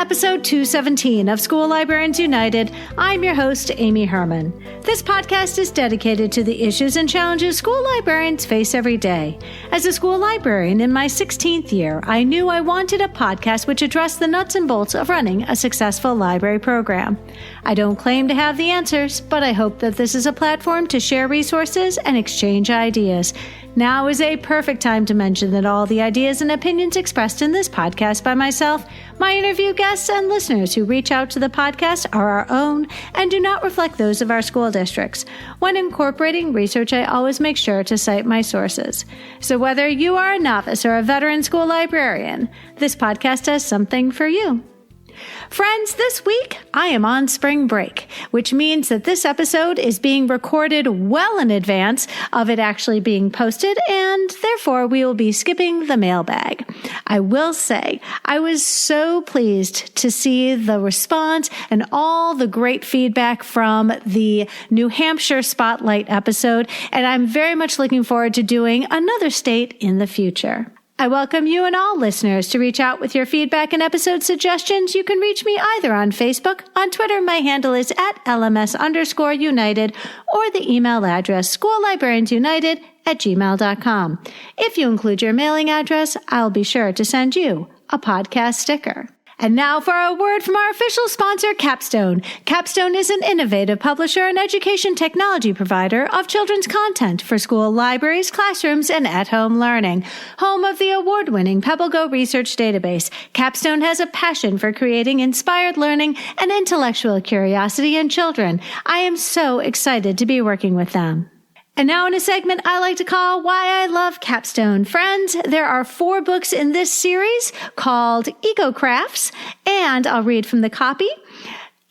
episode 217 of School Librarians United. I'm your host, Amy Herman. This podcast is dedicated to the issues and challenges school librarians face every day. As a school librarian in my 16th year, I knew I wanted a podcast which addressed the nuts and bolts of running a successful library program. I don't claim to have the answers, but I hope that this is a platform to share resources and exchange ideas. Now is a perfect time to mention that all the ideas and opinions expressed in this podcast by myself, my interview guests, and listeners who reach out to the podcast are our own and do not reflect those of our school districts. When incorporating research, I always make sure to cite my sources. So whether you are a novice or a veteran school librarian, this podcast has something for you. Friends, this week I am on spring break, which means that this episode is being recorded well in advance of it actually being posted, and therefore we will be skipping the mailbag. I will say I was so pleased to see the response and all the great feedback from the New Hampshire Spotlight episode, and I'm very much looking forward to doing another state in the future. I welcome you and all listeners to reach out with your feedback and episode suggestions. You can reach me either on Facebook, on Twitter, my handle is @LMS_United, or the email address schoollibrariansunited@gmail.com. If you include your mailing address, I'll be sure to send you a podcast sticker. And now for a word from our official sponsor, Capstone. Capstone is an innovative publisher and education technology provider of children's content for school libraries, classrooms, and at-home learning. Home of the award-winning PebbleGo research database, Capstone has a passion for creating inspired learning and intellectual curiosity in children. I am so excited to be working with them. And now in a segment I like to call Why I Love Capstone. Friends, there are 4 books in this series called Eco Crafts, and I'll read from the copy.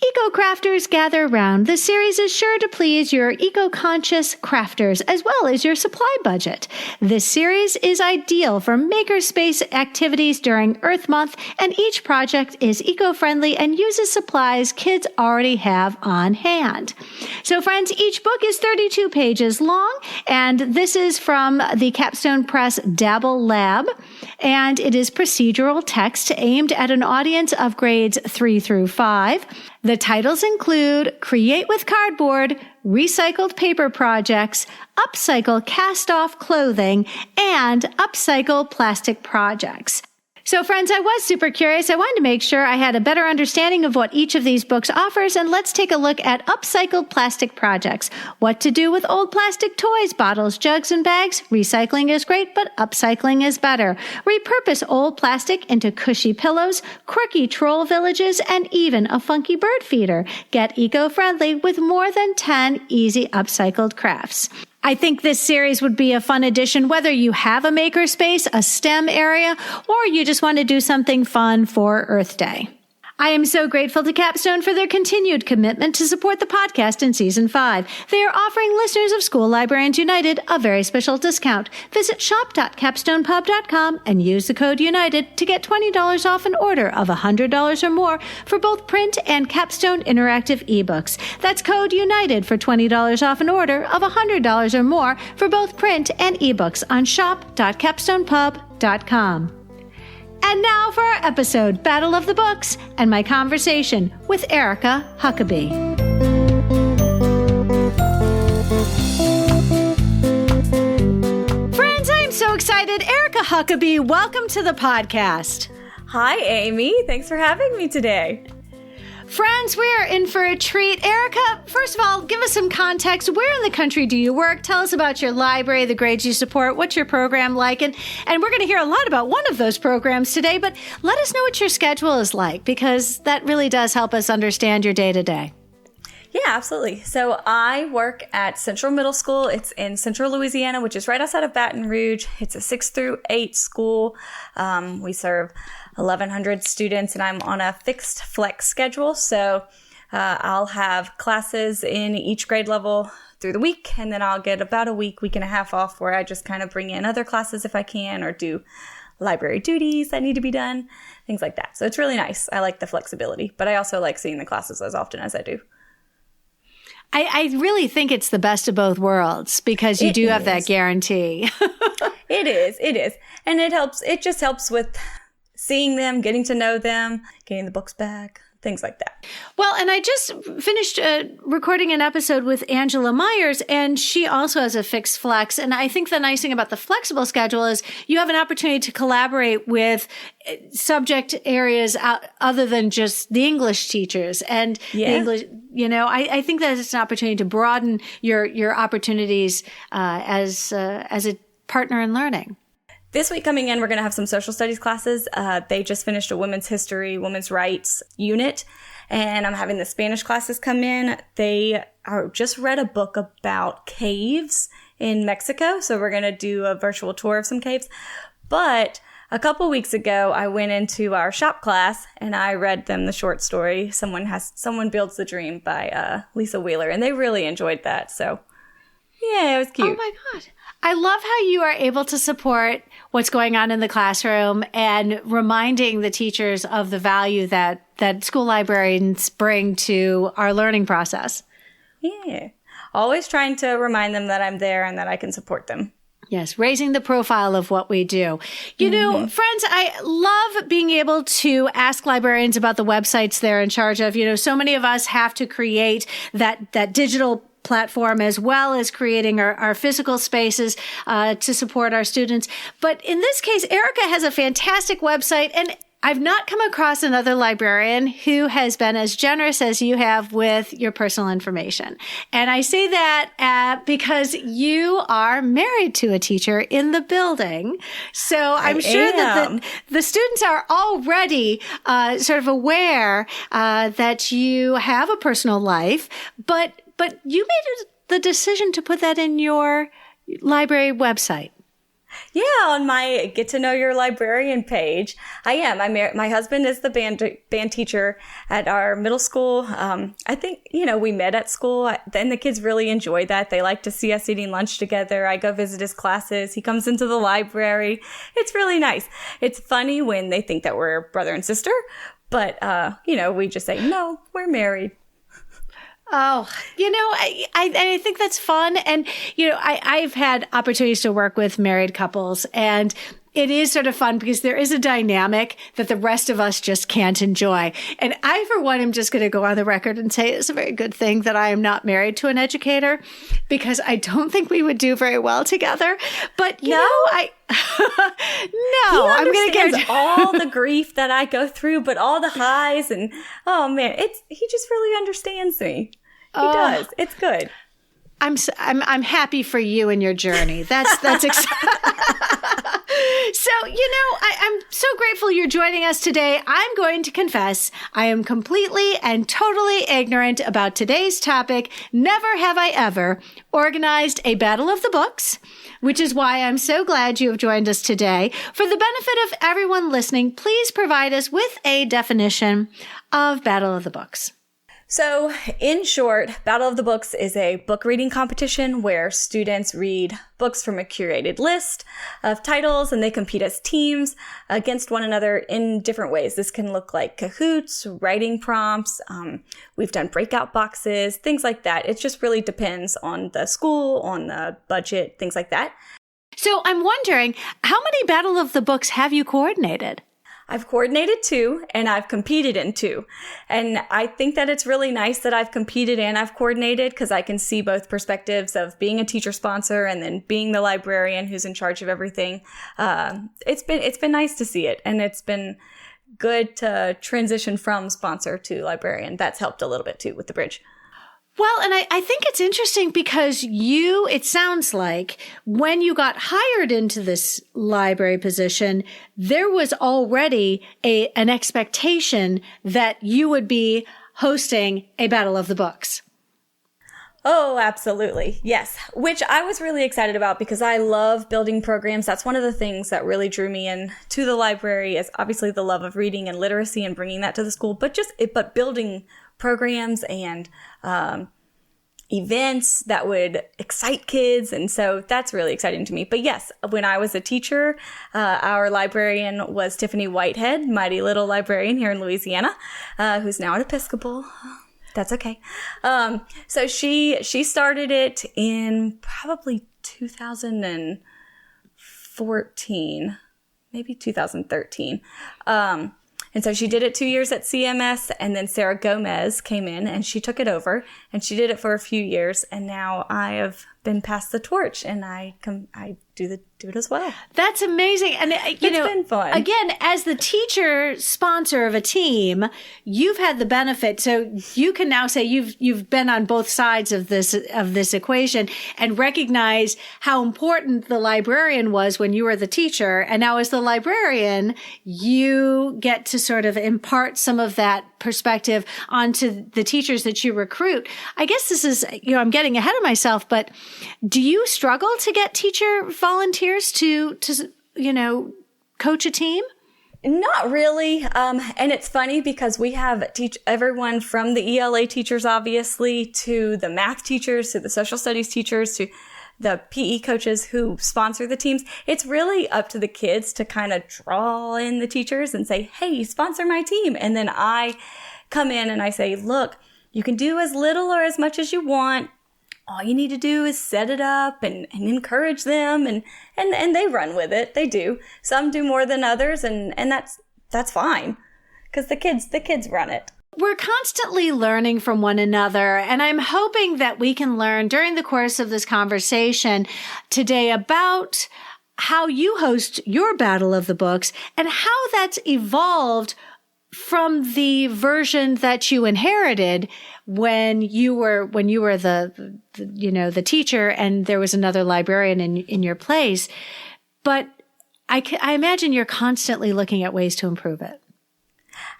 Eco Crafters gather round. This series is sure to please your eco-conscious crafters as well as your supply budget. This series is ideal for makerspace activities during Earth Month, and each project is eco-friendly and uses supplies kids already have on hand. So friends, each book is 32 pages long, and this is from the Capstone Press Dabble Lab, and it is procedural text aimed at an audience of grades 3 through 5. The titles include Create with Cardboard, Recycled Paper Projects, Upcycle Cast-Off Clothing, and Upcycle Plastic Projects. So friends, I was super curious. I wanted to make sure I had a better understanding of what each of these books offers, and let's take a look at Upcycled Plastic Projects. What to do with old plastic toys, bottles, jugs, and bags. Recycling is great, but upcycling is better. Repurpose old plastic into cushy pillows, quirky troll villages, and even a funky bird feeder. Get eco-friendly with more than 10 easy upcycled crafts. I think this series would be a fun addition whether you have a makerspace, a STEM area, or you just want to do something fun for Earth Day. I am so grateful to Capstone for their continued commitment to support the podcast in Season 5. They are offering listeners of School Librarians United a very special discount. Visit shop.capstonepub.com and use the code UNITED to get $20 off an order of $100 or more for both print and Capstone interactive ebooks. That's code UNITED for $20 off an order of $100 or more for both print and ebooks on shop.capstonepub.com. And now for our episode, Battle of the Books, and my conversation with Erica Huckaby. Friends, I am so excited. Erica Huckaby, welcome to the podcast. Hi, Amy. Thanks for having me today. Friends, we are in for a treat. Erica, first of all, give us some context. Where in the country do you work? Tell us about your library, the grades you support, what's your program like? And we're going to hear a lot about one of those programs today, but let us know what your schedule is like, because that really does help us understand your day-to-day. Yeah, absolutely. So I work at Central Middle School. It's in Central Louisiana, which is right outside of Baton Rouge. It's a 6 through 8 school. We serve 1,100 students, and I'm on a fixed flex schedule. So I'll have classes in each grade level through the week, and then I'll get about a week and a half off where I just kind of bring in other classes if I can, or do library duties that need to be done, things like that. So it's really nice. I like the flexibility, but I also like seeing the classes as often as I do. I really think it's the best of both worlds, because you do have that guarantee. It is. And it just helps with seeing them, getting to know them, getting the books back, things like that. Well, and I just finished recording an episode with Angela Myers, and she also has a fixed flex. And I think the nice thing about the flexible schedule is you have an opportunity to collaborate with subject areas other than just the English teachers and the English. I think that it's an opportunity to broaden your opportunities as a partner in learning. This week coming in, we're going to have some social studies classes. They just finished a women's history, women's rights unit, and I'm having the Spanish classes come in. They just read a book about caves in Mexico, so we're going to do a virtual tour of some caves. But a couple weeks ago, I went into our shop class and I read them the short story, Someone Builds the Dream by Lisa Wheeler, and they really enjoyed that. So yeah, it was cute. Oh my God. I love how you are able to support what's going on in the classroom and reminding the teachers of the value that school librarians bring to our learning process. Yeah. Always trying to remind them that I'm there and that I can support them. Yes, raising the profile of what we do. You know, friends, I love being able to ask librarians about the websites they're in charge of. You know, so many of us have to create that digital platform as well as creating our physical spaces to support our students. But in this case, Erica has a fantastic website, and I've not come across another librarian who has been as generous as you have with your personal information. And I say that because you are married to a teacher in the building. So I'm sure that the students are already sort of aware that you have a personal life, but you made the decision to put that in your library website. Yeah, on my Get to Know Your Librarian page. I am. My husband is the band teacher at our middle school. I think, we met at school. Then the kids really enjoy that. They like to see us eating lunch together. I go visit his classes. He comes into the library. It's really nice. It's funny when they think that we're brother and sister, but, we just say, no, we're married. Oh, I think that's fun. And, I've had opportunities to work with married couples, and it is sort of fun because there is a dynamic that the rest of us just can't enjoy. And I, for one, am just going to go on the record and say it's a very good thing that I am not married to an educator, because I don't think we would do very well together. But, no, I'm going to get all the grief that I go through, but all the highs, and oh man, he just really understands me. He does. It's good. I'm happy for you and your journey. That's exciting. So, I'm so grateful you're joining us today. I'm going to confess I am completely and totally ignorant about today's topic. Never have I ever organized a battle of the books, which is why I'm so glad you have joined us today. For the benefit of everyone listening, please provide us with a definition of Battle of the Books. So, in short, Battle of the Books is a book reading competition where students read books from a curated list of titles, and they compete as teams against one another in different ways. This can look like Kahoots, writing prompts. We've done breakout boxes, things like that. It just really depends on the school, on the budget, things like that. So I'm wondering, how many Battle of the Books have you coordinated? I've coordinated 2 and I've competed in 2. And I think that it's really nice that I've competed and I've coordinated, because I can see both perspectives of being a teacher sponsor and then being the librarian who's in charge of everything. It's been nice to see it, and it's been good to transition from sponsor to librarian. That's helped a little bit too with the bridge. Well, and I think it's interesting because it sounds like when you got hired into this library position, there was already an expectation that you would be hosting a Battle of the Books. Oh, absolutely. Yes. Which I was really excited about because I love building programs. That's one of the things that really drew me in to the library, is obviously the love of reading and literacy and bringing that to the school, but building programs and events that would excite kids. And so that's really exciting to me. But yes, when I was a teacher, our librarian was Tiffany Whitehead, mighty little librarian here in Louisiana, who's now at Episcopal. That's okay. So she started it in probably 2014. maybe 2013. And so she did it 2 years at CMS, and then Sarah Gomez came in and she took it over, and she did it for a few years. And now I have been passed the torch, and I do it as well. That's amazing. And it's been fun. Again, as the teacher sponsor of a team, you've had the benefit. So you can now say you've been on both sides of this equation and recognize how important the librarian was when you were the teacher. And now as the librarian, you get to sort of impart some of that perspective onto the teachers that you recruit. I guess this is, I'm getting ahead of myself, but do you struggle to get teacher volunteers to coach a team? Not really. And it's funny because we have everyone from the ELA teachers, obviously, to the math teachers, to the social studies teachers, to the PE coaches who sponsor the teams. It's really up to the kids to kind of draw in the teachers and say, hey, sponsor my team. And then I come in and I say, look, you can do as little or as much as you want. All you need to do is set it up and encourage them, and they run with it. They do. Some do more than others, and that's fine, because the kids run it. We're constantly learning from one another, and I'm hoping that we can learn during the course of this conversation today about how you host your Battle of the Books and how that's evolved from the version that you inherited when you were the teacher and there was another librarian in your place. But I imagine you're constantly looking at ways to improve it.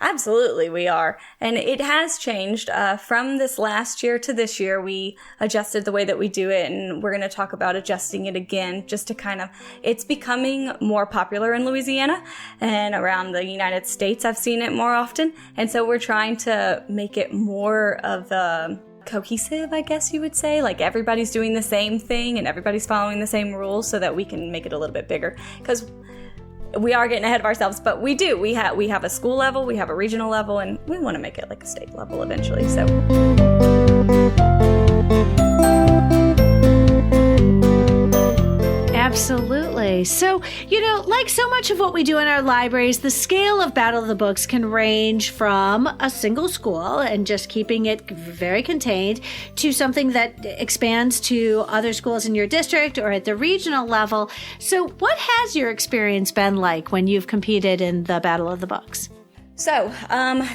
Absolutely, we are. And it has changed. From this last year to this year, we adjusted the way that we do it, and we're going to talk about adjusting it again just to it's becoming more popular in Louisiana and around the United States. I've seen it more often. And so we're trying to make it more of the cohesive, I guess you would say. Like everybody's doing the same thing and everybody's following the same rules so that we can make it a little bit bigger. Because we are getting ahead of ourselves, but we do. We have a school level, we have a regional level, and we want to make it like a state level eventually. So. Absolutely. So, like so much of what we do in our libraries, the scale of Battle of the Books can range from a single school and just keeping it very contained to something that expands to other schools in your district or at the regional level. So what has your experience been like when you've competed in the Battle of the Books? So,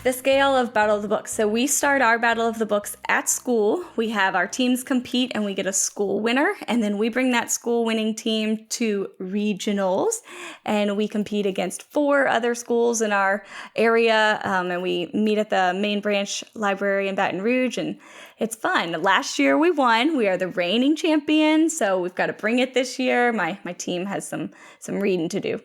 the scale of Battle of the Books. So we start our Battle of the Books at school. We have our teams compete and we get a school winner. And then we bring that school winning team to regionals. And we compete against 4 other schools in our area. And we meet at the main branch library in Baton Rouge. And it's fun. Last year we won. We are the reigning champions. So we've got to bring it this year. My team has some reading to do.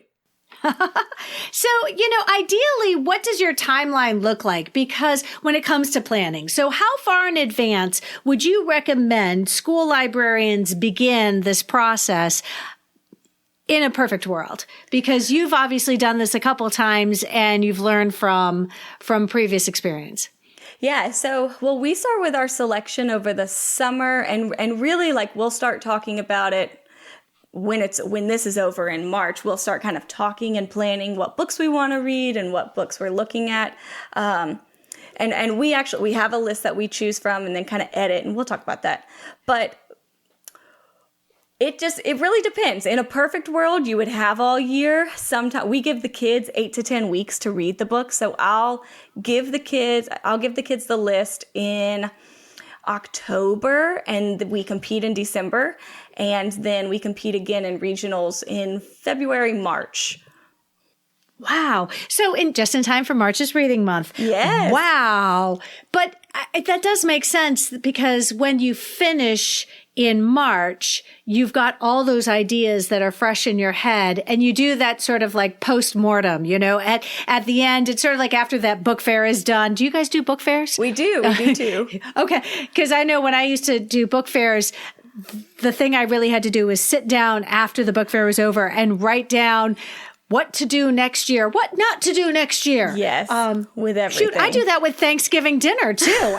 So, ideally, what does your timeline look like? Because when it comes to planning, so how far in advance would you recommend school librarians begin this process in a perfect world? Because you've obviously done this a couple times and you've learned from previous experience. Yeah. So, we start with our selection over the summer and really we'll start talking about it when this is over in March. We'll start kind of talking and planning what books we want to read and what books we're looking at. And we have a list that we choose from and then kind of edit, and we'll talk about that. But it really depends. In a perfect world, you would have all year. Sometimes we give the kids 8 to 10 weeks to read the book. So I'll give the kids the list in October, and we compete in December, and then we compete again in regionals in February, March. Wow. So just in time for March's reading month. Yes. Wow. But that does make sense, because when you finish in March, you've got all those ideas that are fresh in your head, and you do that sort of like post-mortem, at the end. It's sort of like after that book fair is done. Do you guys do book fairs? We do too. Okay. Because I know when I used to do book fairs, the thing I really had to do was sit down after the book fair was over and write down what to do next year, what not to do next year. Yes, with everything. Shoot, I do that with Thanksgiving dinner too.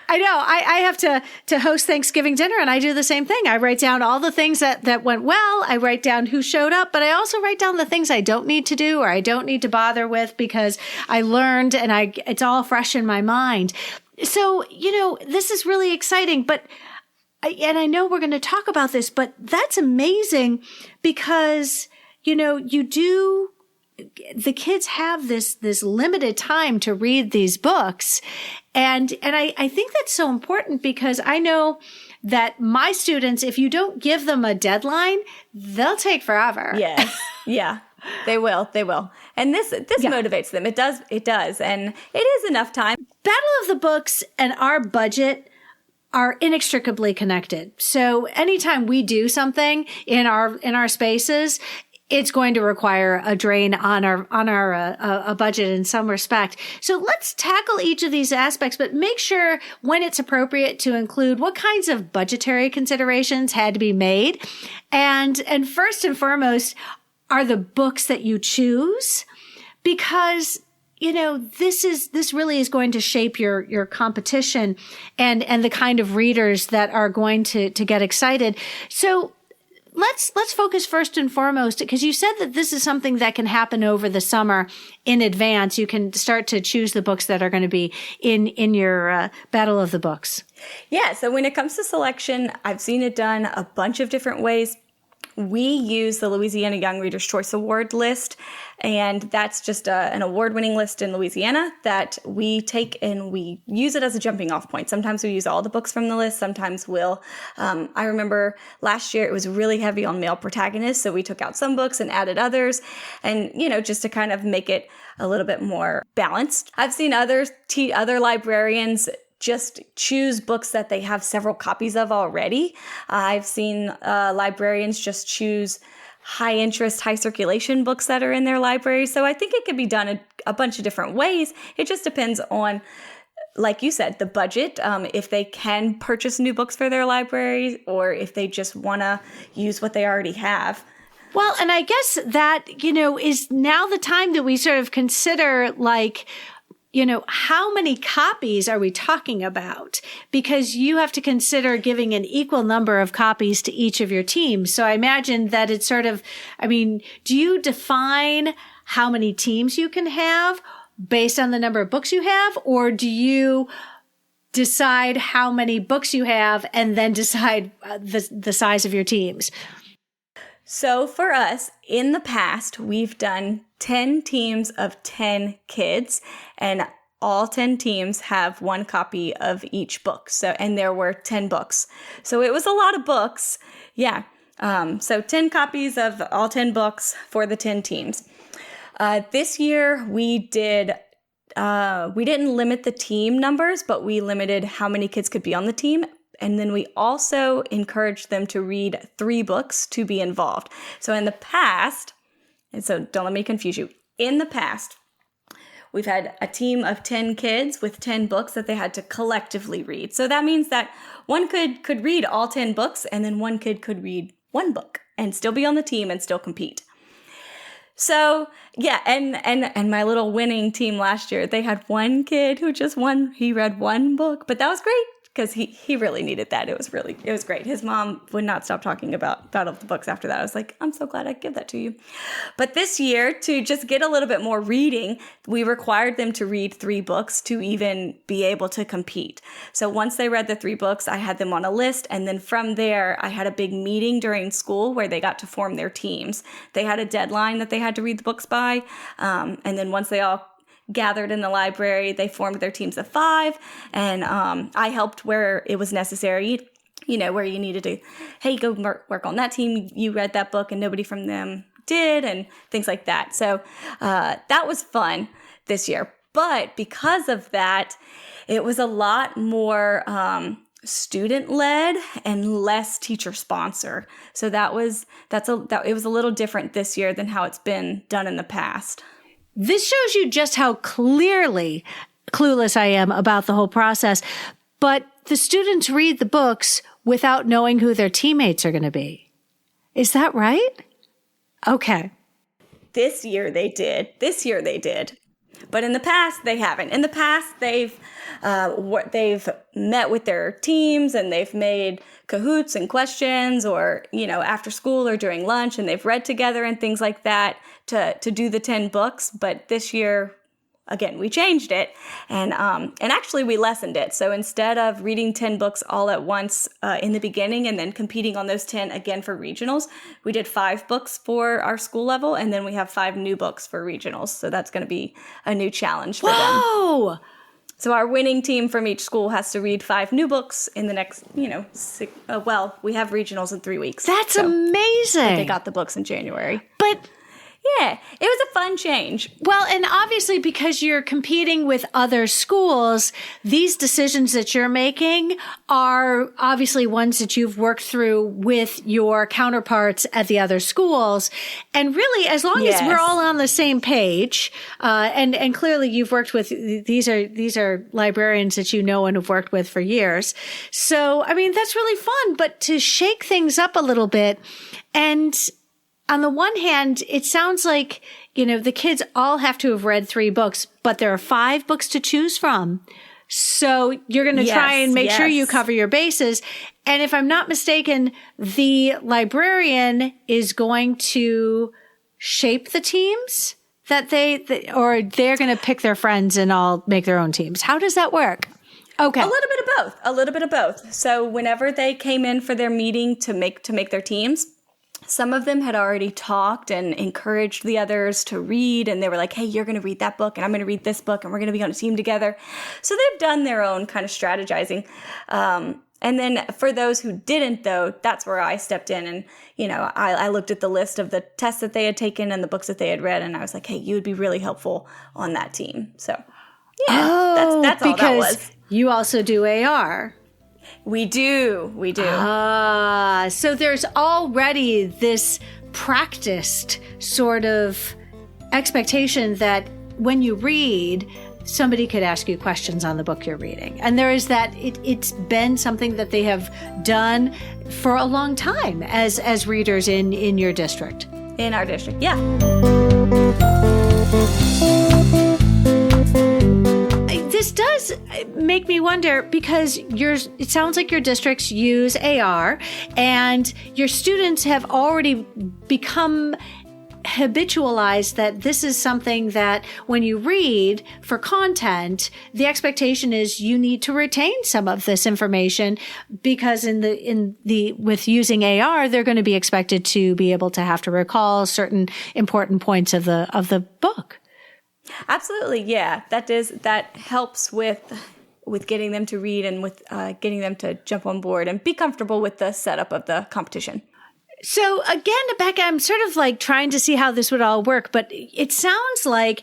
I know. I have to host Thanksgiving dinner, and I do the same thing. I write down all the things that went well. I write down who showed up, but I also write down the things I don't need to do or I don't need to bother with because I learned and it's all fresh in my mind. So, this is really exciting, but I know we're going to talk about this, but that's amazing because, the kids have this limited time to read these books. And I think that's so important because I know that my students, if you don't give them a deadline, they'll take forever. Yes. Yeah. They will. And this motivates them. It does. And it is enough time. Battle of the Books and our budget are inextricably connected. So anytime we do something in our spaces, it's going to require a drain on our budget in some respect. So let's tackle each of these aspects, but make sure when it's appropriate to include what kinds of budgetary considerations had to be made. And first and foremost are the books that you choose, because this really is going to shape your competition and the kind of readers that are going to get excited. So let's focus first and foremost, because you said that this is something that can happen over the summer in advance. You can start to choose the books that are going to be in your Battle of the Books. Yeah. So when it comes to selection, I've seen it done a bunch of different ways. We use the Louisiana Young Readers' Choice Award list, and that's just an award-winning list in Louisiana that we take and we use it as a jumping off point. Sometimes we use all the books from the list. Sometimes we'll, I remember last year it was really heavy on male protagonists, so we took out some books and added others, and, just to kind of make it a little bit more balanced. I've seen other librarians just choose books that they have several copies of already. I've seen librarians just choose high interest, high circulation books that are in their library. So I think it could be done a bunch of different ways. It just depends on, like you said, the budget, if they can purchase new books for their libraries or if they just want to use what they already have. Well, and I guess that, is now the time that we sort of consider how many copies are we talking about? Because you have to consider giving an equal number of copies to each of your teams. So I imagine that it's sort of, do you define how many teams you can have based on the number of books you have? Or do you decide how many books you have and then decide the size of your teams? So for us, in the past, we've done 10 teams of 10 kids, and all 10 teams have one copy of each book. And there were 10 books. So it was a lot of books. Yeah. So 10 copies of all 10 books for the 10 teams. This year we didn't limit the team numbers, but we limited how many kids could be on the team. And then we also encouraged them to read 3 books to be involved. So in the past, and so don't let me confuse you. In the past, we've had a team of 10 kids with 10 books that they had to collectively read. So that means that one could read all 10 books, and then one kid could read 1 book and still be on the team and still compete. So yeah, and my little winning team last year, they had one kid who he read 1 book, but that was great. Because he really needed that. It was great. His mom would not stop talking about Battle of the Books after that. I was like, I'm so glad I could give that to you. But this year, to just get a little bit more reading, we required them to read 3 books to even be able to compete. So once they read the 3 books, I had them on a list. And then from there, I had a big meeting during school where they got to form their teams. They had a deadline that they had to read the books by. And then once they all gathered in the library, they formed their teams of 5, and I helped where it was necessary, where you needed to, hey, go work on that team, you read that book and nobody from them did, and things like that. So that was fun this year. But because of that, it was a lot more student-led and less teacher-sponsor. So it was a little different this year than how it's been done in the past. This shows you just how clearly clueless I am about the whole process. But the students read the books without knowing who their teammates are going to be. Is that right? Okay. This year they did. But in the past, they haven't. In the past, they've met with their teams and they've made cahoots and questions, or, after school or during lunch, and they've read together and things like that to do the 10 books. But this year, again, we changed it, and actually we lessened it. So instead of reading 10 books all at once in the beginning and then competing on those 10 again for regionals, we did 5 books for our school level, and then we have 5 new books for regionals. So that's going to be a new challenge for them. Whoa! So our winning team from each school has to read 5 new books in the next, we have regionals in 3 weeks. That's amazing. They got the books in January. But yeah, it was a fun change. well, and obviously because you're competing with other schools, these decisions that you're making are obviously ones that you've worked through with your counterparts at the other schools. And really, as long as we're all on the same page, and clearly you've worked with, these are librarians that you know and have worked with for years. So, I mean, that's really fun, but to shake things up a little bit, and on the one hand, it sounds like, the kids all have to have read 3 books, but there are 5 books to choose from. So you're going to try and make sure you cover your bases. And if I'm not mistaken, the librarian is going to shape the teams or they're going to pick their friends and all make their own teams. How does that work? Okay. A little bit of both. So whenever they came in for their meeting to make their teams, some of them had already talked and encouraged the others to read, and they were like, hey, you're going to read that book, and I'm going to read this book, and we're going to be on a team together. So they've done their own kind of strategizing. And then for those who didn't, though, that's where I stepped in, and, I looked at the list of the tests that they had taken and the books that they had read, and I was like, hey, you would be really helpful on that team. So, yeah, that's all that was. Because you also do AR. We do. So there's already this practiced sort of expectation that when you read, somebody could ask you questions on the book you're reading. And there is that, it's been something that they have done for a long time as readers in your district. In our district, yeah. This does make me wonder, because it sounds like your districts use AR and your students have already become habitualized that this is something that when you read for content, the expectation is you need to retain some of this information, because with using AR, they're going to be expected to be able to have to recall certain important points of the book. Absolutely, yeah. That helps with getting them to read and with getting them to jump on board and be comfortable with the setup of the competition. So again, Becca, I'm sort of like trying to see how this would all work, but it sounds like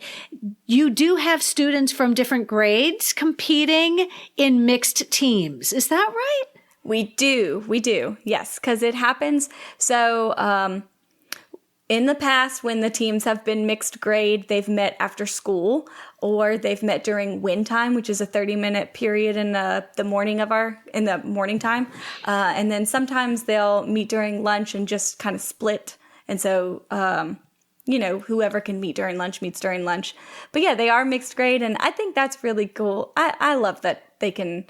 you do have students from different grades competing in mixed teams. Is that right? We do. Yes, because it happens. So, in the past, when the teams have been mixed grade, they've met after school, or they've met during win time, which is a 30-minute period in the morning time. And then sometimes they'll meet during lunch and just kind of split. And so, whoever can meet during lunch meets during lunch. But yeah, they are mixed grade, and I think that's really cool. I love that they can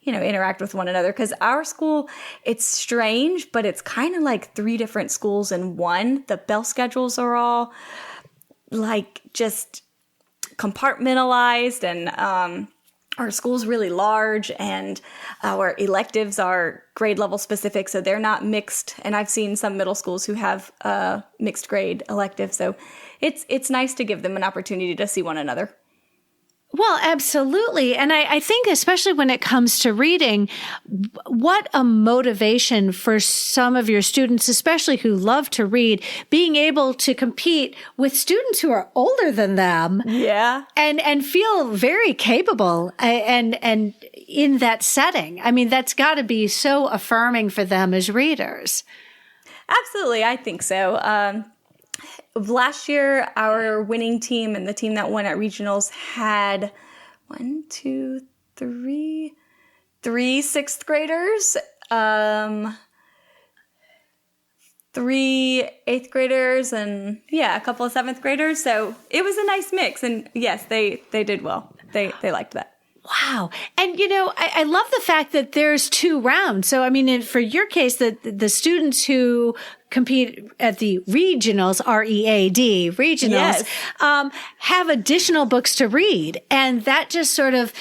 interact with one another, because our school, it's strange, but it's kind of like 3 different schools in one. The bell schedules are all like just compartmentalized, and our school's really large, and our electives are grade level specific, so they're not mixed. And I've seen some middle schools who have mixed grade electives, so it's nice to give them an opportunity to see one another. Well, absolutely. And I think especially when it comes to reading, what a motivation for some of your students, especially who love to read, being able to compete with students who are older than them. Yeah. And feel very capable and in that setting. I mean, that's got to be so affirming for them as readers. Absolutely. I think so. Last year, our winning team and the team that won at regionals had 3 sixth graders, 3 8th graders and a couple of 7th graders. So it was a nice mix. And yes, they did well. They liked that. Wow. And, I love the fact that there's 2 rounds. So, I mean, for your case, the students who compete at the regionals, READ, regionals, Yes. Have additional books to read. And that just sort of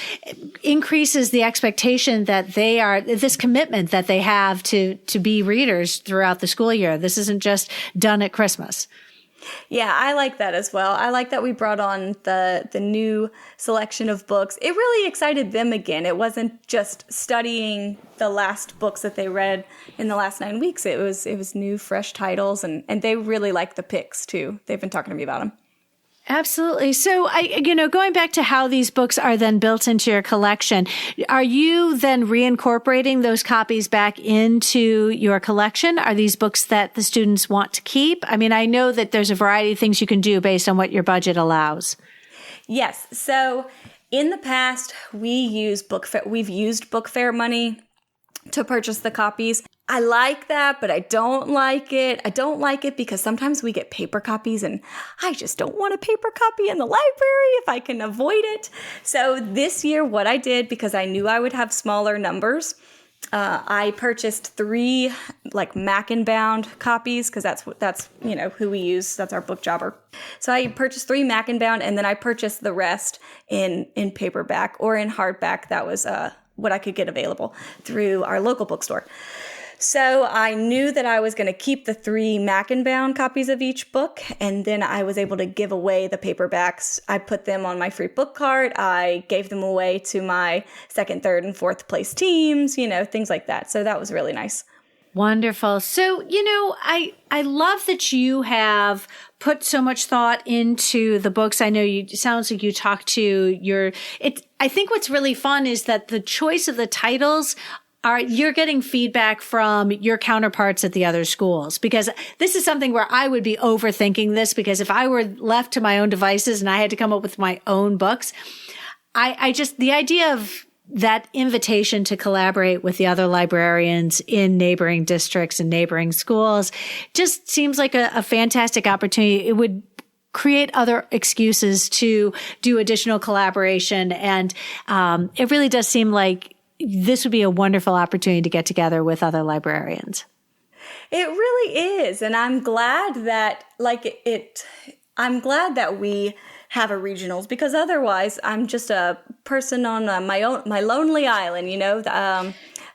increases the expectation that this commitment that they have to be readers throughout the school year. This isn't just done at Christmas. Yeah, I like that as well. I like that we brought on the new selection of books. It really excited them again. It wasn't just studying the last books that they read in the last 9 weeks. It was new, fresh titles, and they really like the picks too. They've been talking to me about them. Absolutely. So, going back to how these books are then built into your collection, are you then reincorporating those copies back into your collection? Are these books that the students want to keep? I mean, I know that there's a variety of things you can do based on what your budget allows. Yes. So, in the past, we've used book fair money to purchase the copies. I like that, but I don't like it. I don't like it because sometimes we get paper copies and I just don't want a paper copy in the library if I can avoid it. So this year, what I did, because I knew I would have smaller numbers, I purchased 3 Mackin bound copies because that's who we use. That's our book jobber. So I purchased 3 Mackin bound, and then I purchased the rest in paperback or in hardback. That was what I could get available through our local bookstore. So I knew that I was going to keep the 3 Mackin bound copies of each book, and then I was able to give away the paperbacks. I put them on my free book cart. I gave them away to my 2nd, 3rd, and 4th place teams, things like that. So that was really nice. Wonderful. So, I love that you have put so much thought into the books. I know it sounds like you talk to I think what's really fun is that the choice of the titles you're getting feedback from your counterparts at the other schools, because this is something where I would be overthinking this, because if I were left to my own devices and I had to come up with my own books, the idea of that invitation to collaborate with the other librarians in neighboring districts and neighboring schools just seems like a fantastic opportunity. It would create other excuses to do additional collaboration. And it really does seem like this would be a wonderful opportunity to get together with other librarians. It really is. And I'm glad that I'm glad that we have a regionals, because otherwise I'm just a person on my lonely island,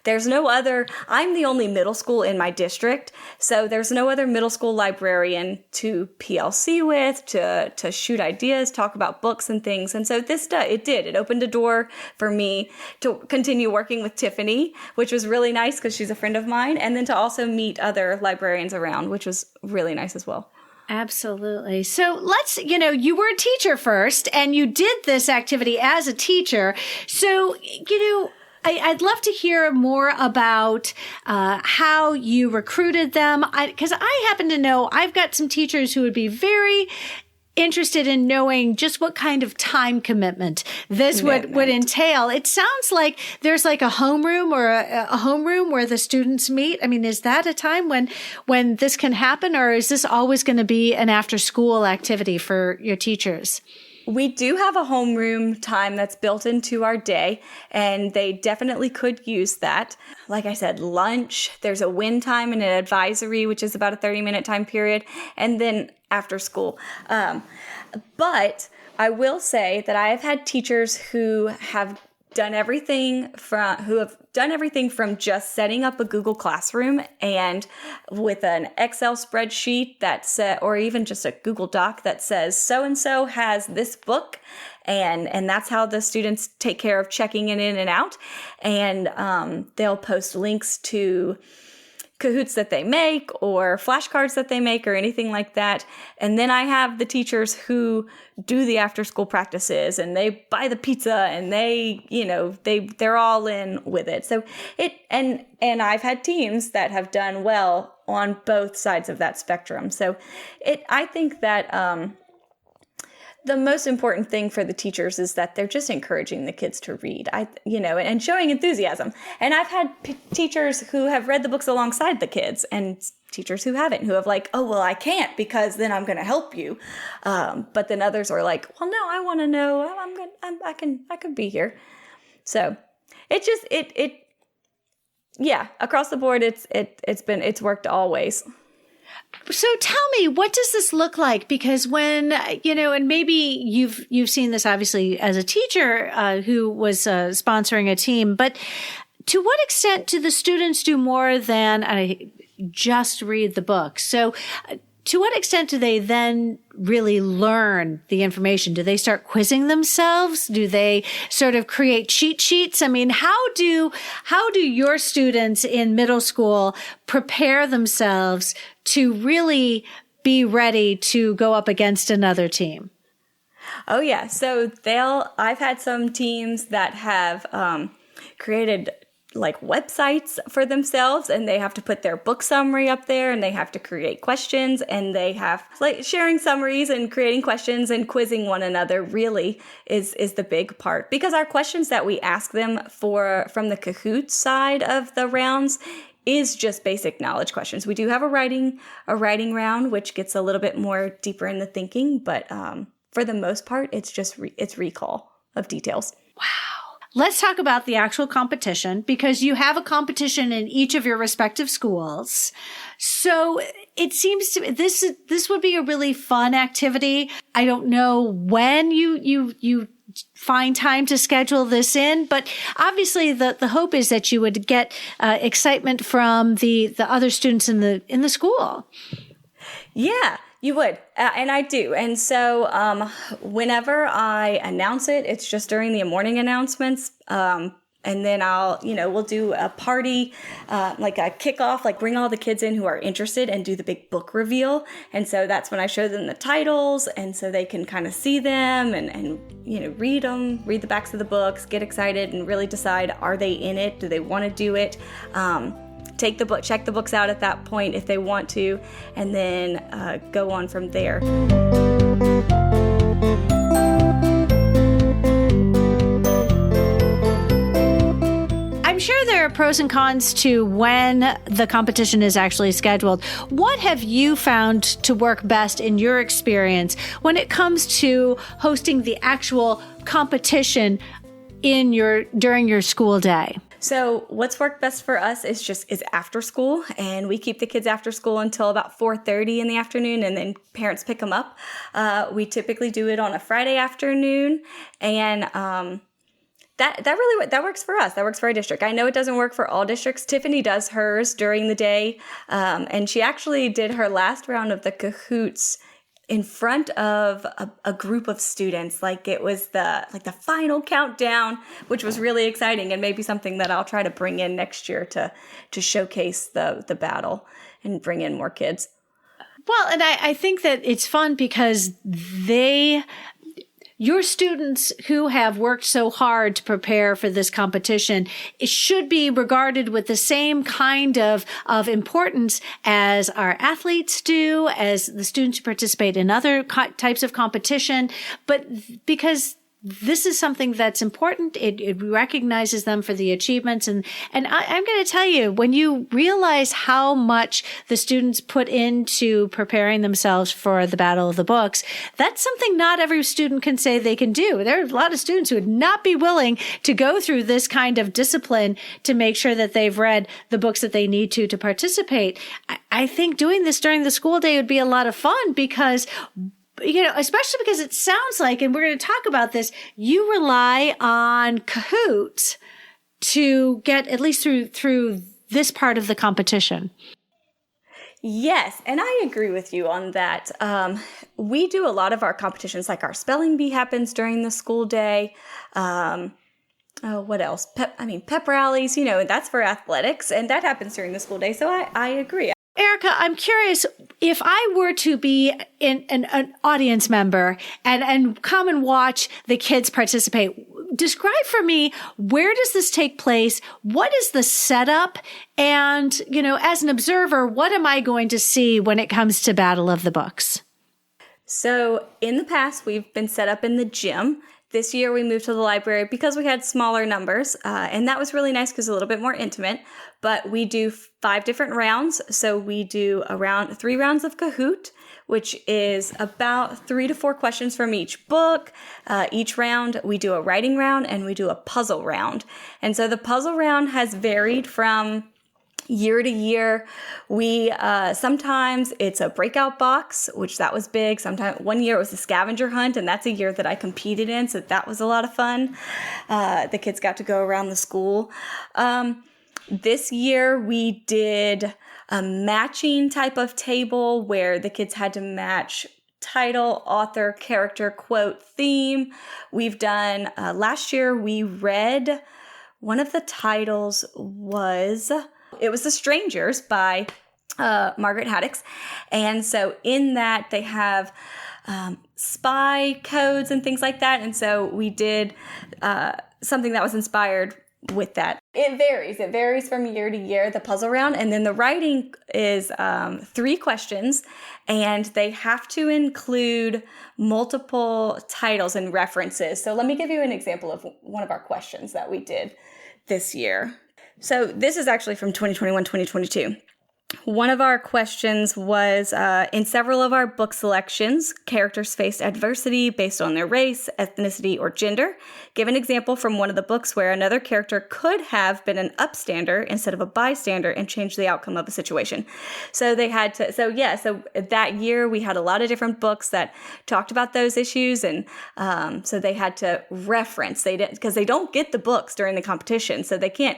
There's no other, I'm the only middle school in my district, so there's no other middle school librarian to PLC with, to shoot ideas, talk about books and things. And so it opened a door for me to continue working with Tiffany, which was really nice because she's a friend of mine, and then to also meet other librarians around, which was really nice as well. Absolutely. So let's, you were a teacher first, and you did this activity as a teacher. So, I'd love to hear more about how you recruited them, because I happen to know I've got some teachers who would be very interested in knowing just what kind of time commitment this would entail. It sounds like there's like a homeroom or a homeroom where the students meet. I mean, is that a time when this can happen, or is this always going to be an after-school activity for your teachers? We do have a homeroom time that's built into our day, and they definitely could use that. Like I said, lunch, there's a win time and an advisory, which is about a 30-minute time period, and then after school. But I will say that I have had teachers who have done everything from just setting up a Google Classroom and with an Excel spreadsheet or even just a Google Doc that says so-and-so has this book, and that's how the students take care of checking it in and out. And they'll post links to Kahoots that they make or flashcards that they make or anything like that. And then I have the teachers who do the after school practices, and they buy the pizza, and they're all in with it. So and I've had teams that have done well on both sides of that spectrum. So I think that the most important thing for the teachers is that they're just encouraging the kids to read, and showing enthusiasm. And I've had teachers who have read the books alongside the kids, and teachers who haven't, who have like, oh, well, I can't because then I'm going to help you. But then others are like, well, no, I want to know. I can be here. So across the board, it's worked always. So tell me, what does this look like? Because when, and maybe you've seen this obviously as a teacher who was sponsoring a team, but to what extent do the students do more than just read the book? So to what extent do they then really learn the information? Do they start quizzing themselves? Do they sort of create cheat sheets? I mean, how do your students in middle school prepare themselves to really be ready to go up against another team? Oh yeah. So I've had some teams that have created like websites for themselves, and they have to put their book summary up there, and they have to create questions, and they have like sharing summaries and creating questions and quizzing one another really is the big part, because our questions that we ask them from the Kahoot side of the rounds is just basic knowledge questions. We do have a writing round, which gets a little bit more deeper in the thinking, but for the most part, it's just it's recall of details. Wow. Let's talk about the actual competition, because you have a competition in each of your respective schools. So it seems to me this would be a really fun activity. I don't know when you find time to schedule this in, but obviously the hope is that you would get excitement from the other students in the school. Yeah. You would, and I do. And so whenever I announce it, it's just during the morning announcements. And then we'll do a party, like a kickoff, like bring all the kids in who are interested and do the big book reveal. And so that's when I show them the titles, and so they can kind of see them and read the backs of the books, get excited, and really decide, are they in it? Do they want to do it? Check the books out at that point if they want to, and then go on from there. I'm sure there are pros and cons to when the competition is actually scheduled. What have you found to work best in your experience when it comes to hosting the actual competition during your school day? So what's worked best for us is after school, and we keep the kids after school until about 4:30 in the afternoon, and then parents pick them up. We typically do it on a Friday afternoon, and that works for us. That works for our district. I know it doesn't work for all districts. Tiffany does hers during the day, and she actually did her last round of the Kahoots in front of a group of students. Like it was the final countdown, which was really exciting, and maybe something that I'll try to bring in next year to showcase the battle and bring in more kids. Well, and I think that it's fun because your students who have worked so hard to prepare for this competition, it should be regarded with the same kind of importance as our athletes do, as the students who participate in other types of competition. But because this is something that's important, it recognizes them for the achievements. And I'm going to tell you, when you realize how much the students put into preparing themselves for the Battle of the Books, that's something not every student can say they can do. There are a lot of students who would not be willing to go through this kind of discipline to make sure that they've read the books that they need to participate. I think doing this during the school day would be a lot of fun because especially because it sounds like, and we're going to talk about this, you rely on Kahoot to get at least through this part of the competition. Yes, and I agree with you on that. We do a lot of our competitions, like our spelling bee happens during the school day. What else? Pep rallies, that's for athletics, and that happens during the school day. So I agree. Erica, I'm curious, if I were to be an audience member and come and watch the kids participate, describe for me, where does this take place? What is the setup? And, as an observer, what am I going to see when it comes to Battle of the Books? So in the past, we've been set up in the gym. This year we moved to the library because we had smaller numbers, and that was really nice because it's a little bit more intimate. But we do 5 different rounds. So we do 3 rounds of Kahoot, which is about 3 to 4 questions from each book. Each round, we do a writing round and we do a puzzle round. And so the puzzle round has varied from year to year. We sometimes it's a breakout box, which that was big. Sometimes one year it was a scavenger hunt, and that's a year that I competed in, so that was a lot of fun. The kids got to go around the school. This year we did a matching type of table where the kids had to match title, author, character, quote, theme. We've done last year we read one of the titles was The Strangers by Margaret Haddix. And so in that they have spy codes and things like that. And so we did something that was inspired with that. It varies from year to year, the puzzle round. And then the writing is 3 questions, and they have to include multiple titles and references. So let me give you an example of one of our questions that we did this year. So this is actually from 2021, 2022. One of our questions was, in several of our book selections, characters faced adversity based on their race, ethnicity, or gender. Give an example from one of the books where another character could have been an upstander instead of a bystander and changed the outcome of a situation. So they had to, so that year we had a lot of different books that talked about those issues. And so they had to reference, because they don't get the books during the competition, so they can't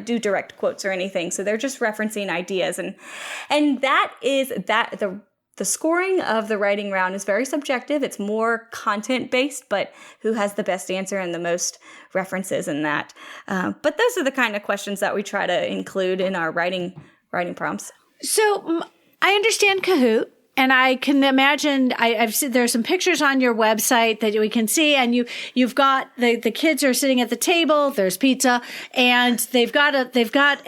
do direct quotes or anything. So they're just referencing ideas. And that is that the scoring of the writing round is very subjective. It's more content based, but who has the best answer and the most references in that. But those are the kind of questions that we try to include in our writing prompts. So I understand Kahoot. And I can imagine, I've seen, there's some pictures on your website that we can see, and you've got the kids are sitting at the table, there's pizza, and they've got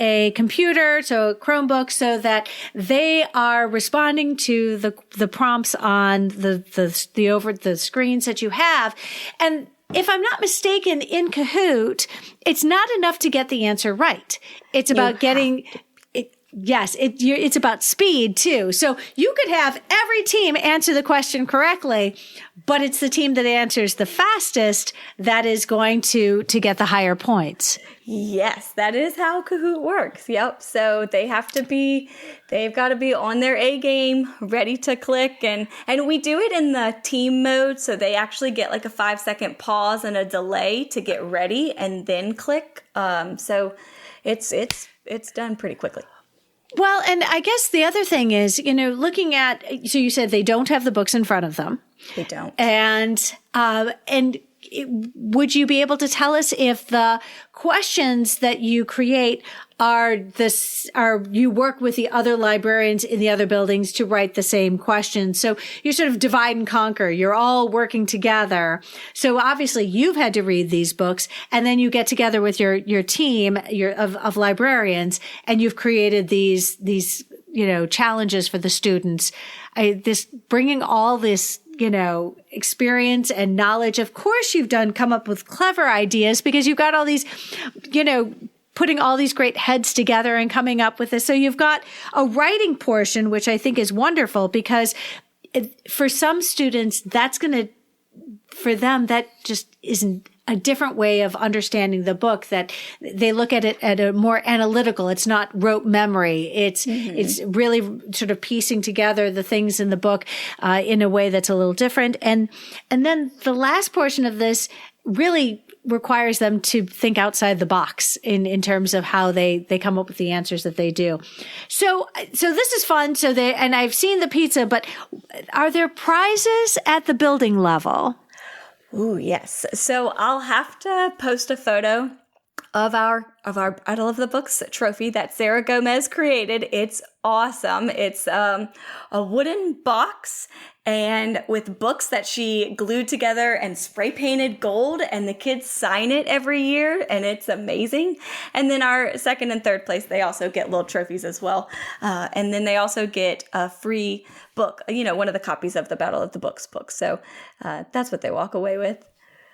a computer, so a Chromebook, so that they are responding to the prompts on the over the screens that you have. And if I'm not mistaken, in Kahoot, it's not enough to get the answer right. It's about getting Yes, it's about speed too. So you could have every team answer the question correctly, but it's the team that answers the fastest that is going to get the higher points. Yes, that is how Kahoot works. Yep. So they've got to be on their A game, ready to click. And we do it in the team mode. So they actually get like a 5-second pause and a delay to get ready and then click. So it's done pretty quickly. Well, and I guess the other thing is, looking at, so you said they don't have the books in front of them. They don't. And would you be able to tell us if the questions that you create are you work with the other librarians in the other buildings to write the same questions? So you sort of divide and conquer. You're all working together. So obviously you've had to read these books, and then you get together with your team of librarians, and you've created these challenges for the students. Bringing all this, experience and knowledge. Of course, you've come up with clever ideas because you've got all these, putting all these great heads together and coming up with this. So you've got a writing portion, which I think is wonderful because for some students, for them, that just isn't a different way of understanding the book, that they look at it at a more analytical. It's not rote memory. It's really sort of piecing together the things in the book, in a way that's a little different. And then the last portion of this really requires them to think outside the box in terms of how they come up with the answers that they do. So this is fun. And I've seen the pizza, but are there prizes at the building level? Ooh, yes. So I'll have to post a photo of our Battle of the Books trophy that Sarah Gomez created. It's awesome. It's a wooden box and with books that she glued together and spray painted gold, and the kids sign it every year, and it's amazing. And then our second and third place, they also get little trophies as well. And then they also get a free book, one of the copies of the Battle of the Books book. So that's what they walk away with.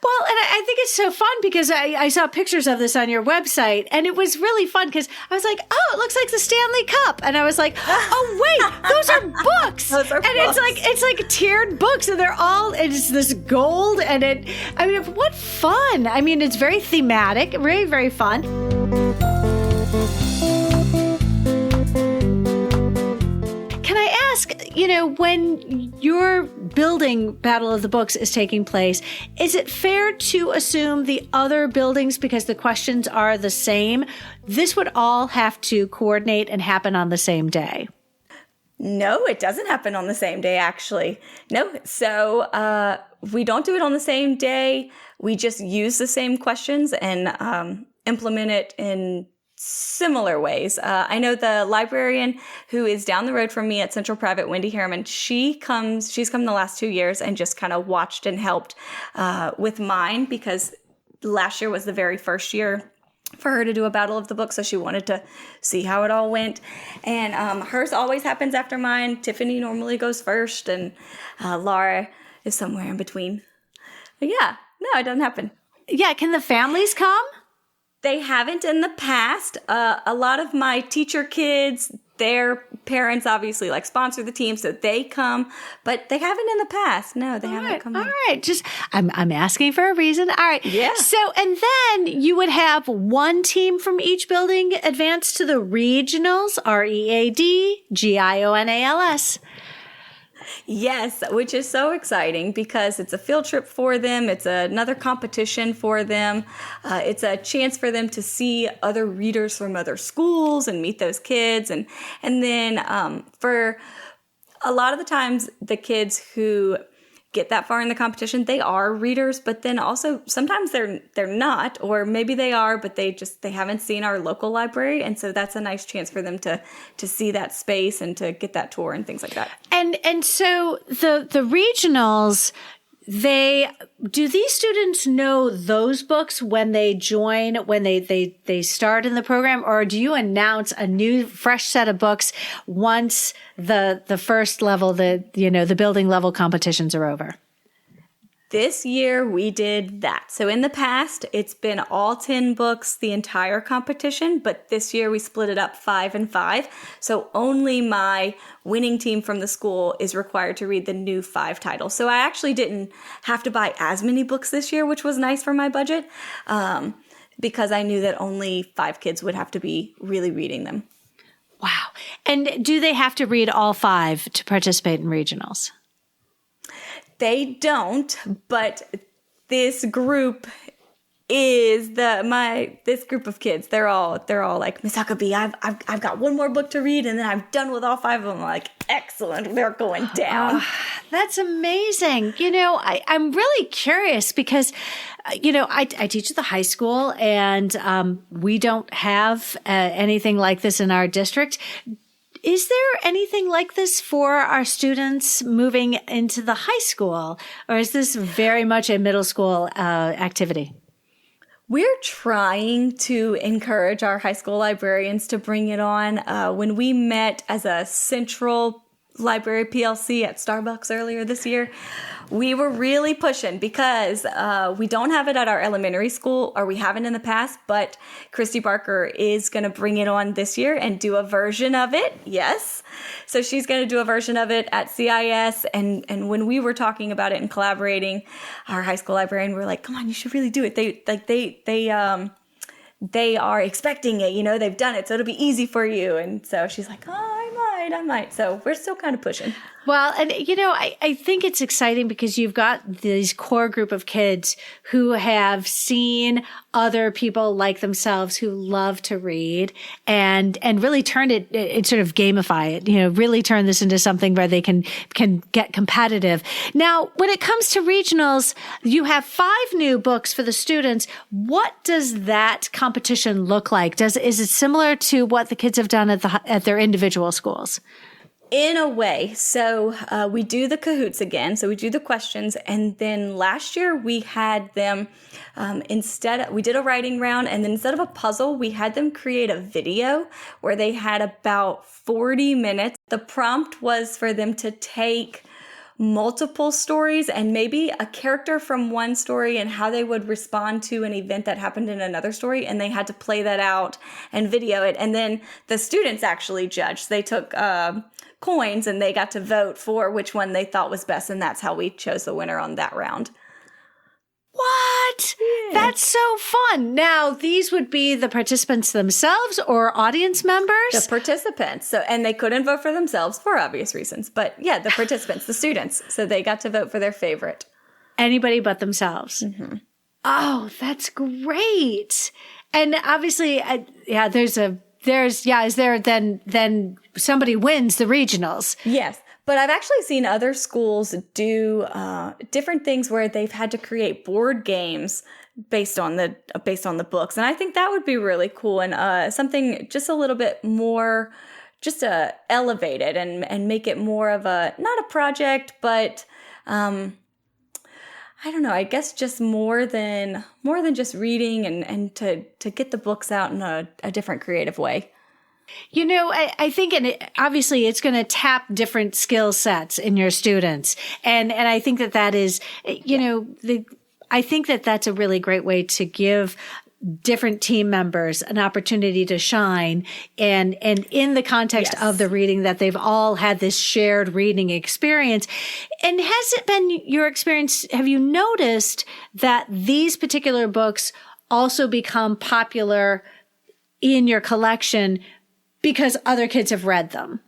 Well, and I think it's so fun because I saw pictures of this on your website, and it was really fun because I was like, oh, it looks like the Stanley Cup. And I was like, oh, wait, those are books. Those are and books. It's like tiered books, and it's this gold, and what fun. I mean, it's very thematic, very, very fun. Can I ask, when you're building Battle of the Books is taking place, is it fair to assume the other buildings, because the questions are the same, this would all have to coordinate and happen on the same day? No, it doesn't happen on the same day, actually. No. So we don't do it on the same day. We just use the same questions and implement it in similar ways. I know the librarian who is down the road from me at Central Private, Wendy Harriman, she's come the last 2 years and just kind of watched and helped with mine, because last year was the very first year for her to do a Battle of the Books, so she wanted to see how it all went. And hers always happens after mine. Tiffany normally goes first, and Laura is somewhere in between. But yeah, no, it doesn't happen. Yeah, can the families come? They haven't in the past. A lot of my teacher kids, their parents obviously sponsor the team, so they come, but they haven't in the past. No, they haven't come. All right. Just, I'm asking for a reason. All right. Yeah. So, and then you would have one team from each building advance to the regionals, READ-GIONALS. Yes, which is so exciting because it's a field trip for them. It's another competition for them. It's a chance for them to see other readers from other schools and meet those kids. And then for a lot of the times, the kids who get that far in the competition, they are readers, but then also sometimes they're not, or maybe they are, but they haven't seen our local library. And so that's a nice chance for them to see that space and to get that tour and things like that. And so the regionals, do these students know those books when they join, when they start in the program, or do you announce a new fresh set of books once the first level, the building level competitions are over? This year we did that. So in the past, it's been all 10 books, the entire competition, but this year we split it up 5 and 5. So only my winning team from the school is required to read the new 5 titles. So I actually didn't have to buy as many books this year, which was nice for my budget, because I knew that only 5 kids would have to be really reading them. Wow. And do they have to read all 5 to participate in regionals? They don't, but this group is this group of kids. They're all like, Miss Huckaby, I've got one more book to read, and then I'm done with all 5 of them. I'm like, excellent, they're going down. That's amazing. I'm really curious because, I teach at the high school, and we don't have anything like this in our district. Is there anything like this for our students moving into the high school, or is this very much a middle school activity? We're trying to encourage our high school librarians to bring it on. When we met as a Central Library PLC at Starbucks earlier this year, we were really pushing because we don't have it at our elementary school, or we haven't in the past, but Christy Barker is going to bring it on this year and do a version of it. Yes. So she's going to do a version of it at CIS. And when we were talking about it and collaborating, our high school librarian, we were like, come on, you should really do it. They are expecting it, they've done it, so it'll be easy for you. And so she's like, oh, I might. might. So we're still kind of pushing. Well, and I think it's exciting because you've got these core group of kids who have seen other people like themselves who love to read and really turn it sort of gamify it, really turn this into something where they can get competitive. Now, when it comes to regionals, you have 5 new books for the students. What does that competition look like? Is it similar to what the kids have done at their individual schools? In a way. So we do the Kahoots again. So we do the questions. And then last year we had them we did a writing round. And then instead of a puzzle, we had them create a video where they had about 40 minutes. The prompt was for them to take multiple stories and maybe a character from one story and how they would respond to an event that happened in another story. And they had to play that out and video it. And then the students actually judged. They took coins and they got to vote for which one they thought was best. And that's how we chose the winner on that round. What? Yeah. That's so fun. Now, these would be the participants themselves or audience members? The participants. So, and they couldn't vote for themselves for obvious reasons. But yeah, the participants, the students. So they got to vote for their favorite. Anybody but themselves. Mm-hmm. Oh, that's great. And obviously, is there then somebody wins the regionals? Yes. But I've actually seen other schools do different things where they've had to create board games based on the books, and I think that would be really cool and something just a little bit more, just elevate it and make it more of a not a project, but I don't know. I guess just more than just reading and to get the books out in a different creative way. I think, obviously it's going to tap different skill sets in your students. And I think that is, I think that's a really great way to give different team members an opportunity to shine and in the context of the reading that they've all had this shared reading experience. And has it been your experience? Have you noticed that these particular books also become popular in your collection because other kids have read them?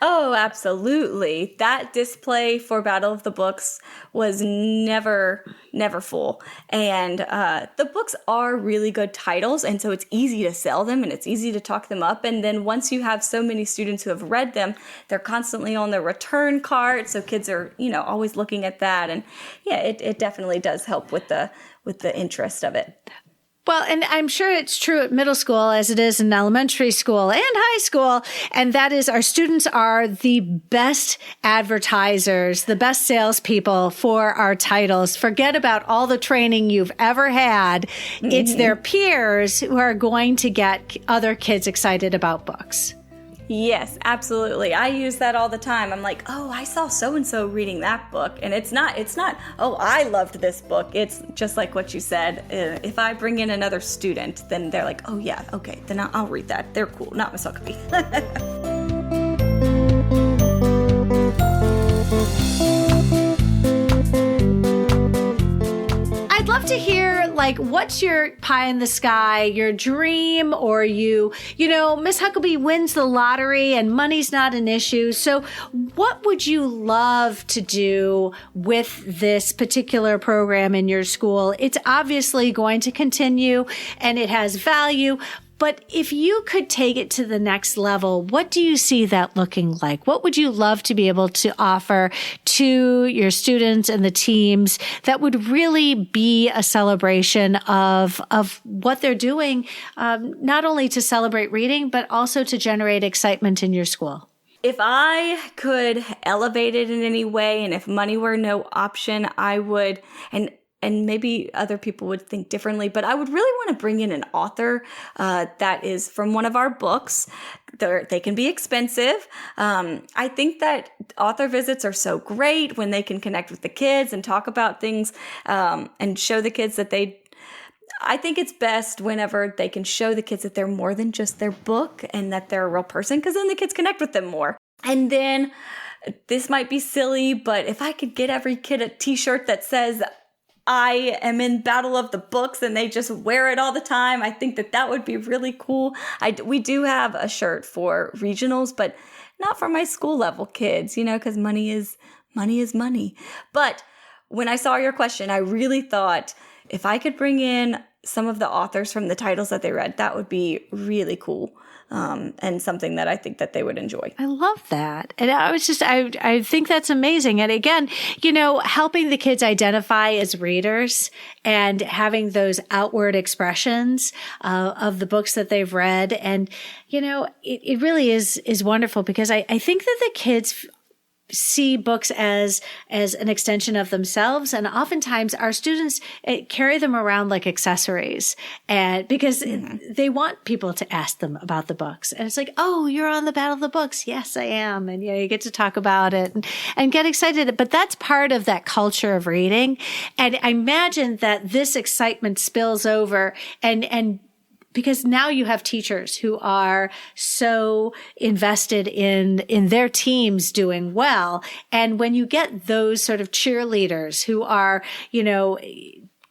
Oh, absolutely. That display for Battle of the Books was never full. And the books are really good titles, and so it's easy to sell them and it's easy to talk them up. And then once you have so many students who have read them, they're constantly on the return cart, so kids are, always looking at that. And yeah, it definitely does help with the interest of it. Well, and I'm sure it's true at middle school as it is in elementary school and high school. And that is our students are the best advertisers, the best salespeople for our titles. Forget about all the training you've ever had. Mm-hmm. It's their peers who are going to get other kids excited about books. Yes, absolutely. I use that all the time. I'm like, oh, I saw so-and-so reading that book. And it's not, oh, I loved this book. It's just like what you said. If I bring in another student, then they're like, oh yeah, okay, then I'll read that. They're cool. Not Miss Huckaby. I'd love to hear, what's your pie in the sky, your dream, or Miss Huckaby wins the lottery and money's not an issue. So what would you love to do with this particular program in your school? It's obviously going to continue and it has value. But if you could take it to the next level, what do you see that looking like? What would you love to be able to offer to your students and the teams that would really be a celebration of what they're doing, not only to celebrate reading, but also to generate excitement in your school? If I could elevate it in any way, and if money were no option, I would, and maybe other people would think differently, but I would really want to bring in an author that is from one of our books. They can be expensive. I think that author visits are so great when they can connect with the kids and talk about things and show the kids that I think it's best whenever they can show the kids that they're more than just their book and that they're a real person, because then the kids connect with them more. And then this might be silly, but if I could get every kid a t-shirt that says, I am in Battle of the Books, and they just wear it all the time, I think that would be really cool. We do have a shirt for regionals, but not for my school level kids, because money is money. But when I saw your question, I really thought if I could bring in some of the authors from the titles that they read, that would be really cool. And something that I think that they would enjoy. I love that. And I think that's amazing. And again, helping the kids identify as readers and having those outward expressions of the books that they've read. And, it really is wonderful because I think that the kids see books as an extension of themselves. And oftentimes our students carry them around like accessories, and because they want people to ask them about the books. And it's like, oh, you're on the Battle of the Books. Yes, I am. And you get to talk about it and get excited. But that's part of that culture of reading. And I imagine that this excitement spills over and because now you have teachers who are so invested in their teams doing well. And when you get those sort of cheerleaders who are,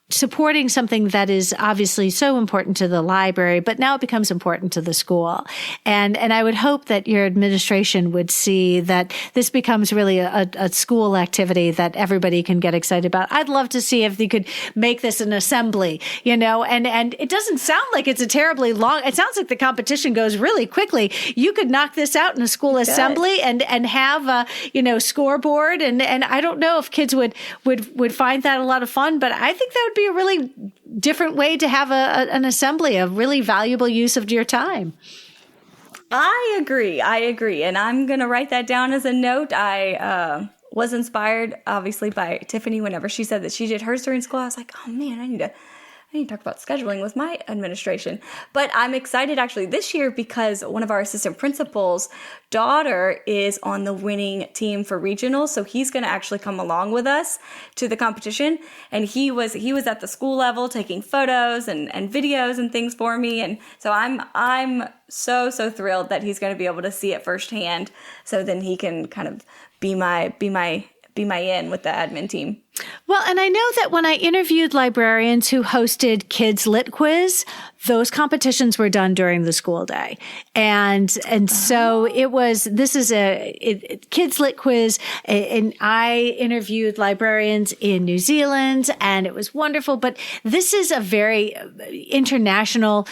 supporting something that is obviously so important to the library, but now it becomes important to the school. And I would hope that your administration would see that this becomes really a school activity that everybody can get excited about. I'd love to see if they could make this an assembly, and it doesn't sound like it's a terribly long, it sounds like the competition goes really quickly. You could knock this out in a school assembly and have a, scoreboard. And I don't know if kids would find that a lot of fun, but I think that would be a really different way to have an assembly, a really valuable use of your time. I agree. And I'm going to write that down as a note. I was inspired, obviously, by Tiffany whenever she said that she did hers during school. I was like, oh, man, I need to talk about scheduling with my administration. But I'm excited actually this year because one of our assistant principals' daughter is on the winning team for regionals. So he's going to actually come along with us to the competition. And he was at the school level taking photos and videos and things for me. And so I'm so thrilled that he's going to be able to see it firsthand. So then he can kind of be my in with the admin team. Well, and I know that when I interviewed librarians who hosted Kids Lit Quiz, those competitions were done during the school day. And so this is a Kids Lit Quiz. And I interviewed librarians in New Zealand and it was wonderful. But this is a very international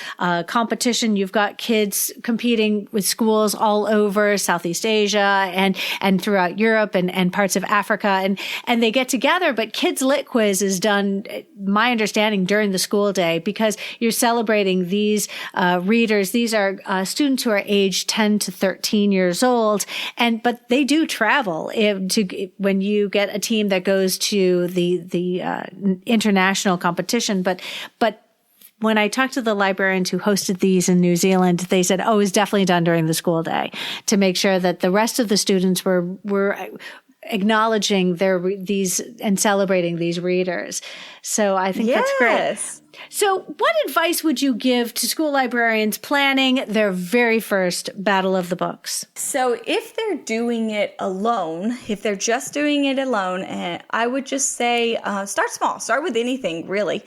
competition. You've got kids competing with schools all over Southeast Asia and throughout Europe and parts of Africa. And they get together. But Kids Lit Quiz is done, my understanding, during the school day because you're celebrating these readers. These are students who are aged 10 to 13 years old, but they do travel when you get a team that goes to the international competition. But when I talked to the librarians who hosted these in New Zealand, they said, oh, it was definitely done during the school day to make sure that the rest of the students were acknowledging these and celebrating these readers. So I think that's great. So what advice would you give to school librarians planning their very first Battle of the Books? So if they're doing it alone, if they're just doing it alone, I would just say start small. Start with anything, really.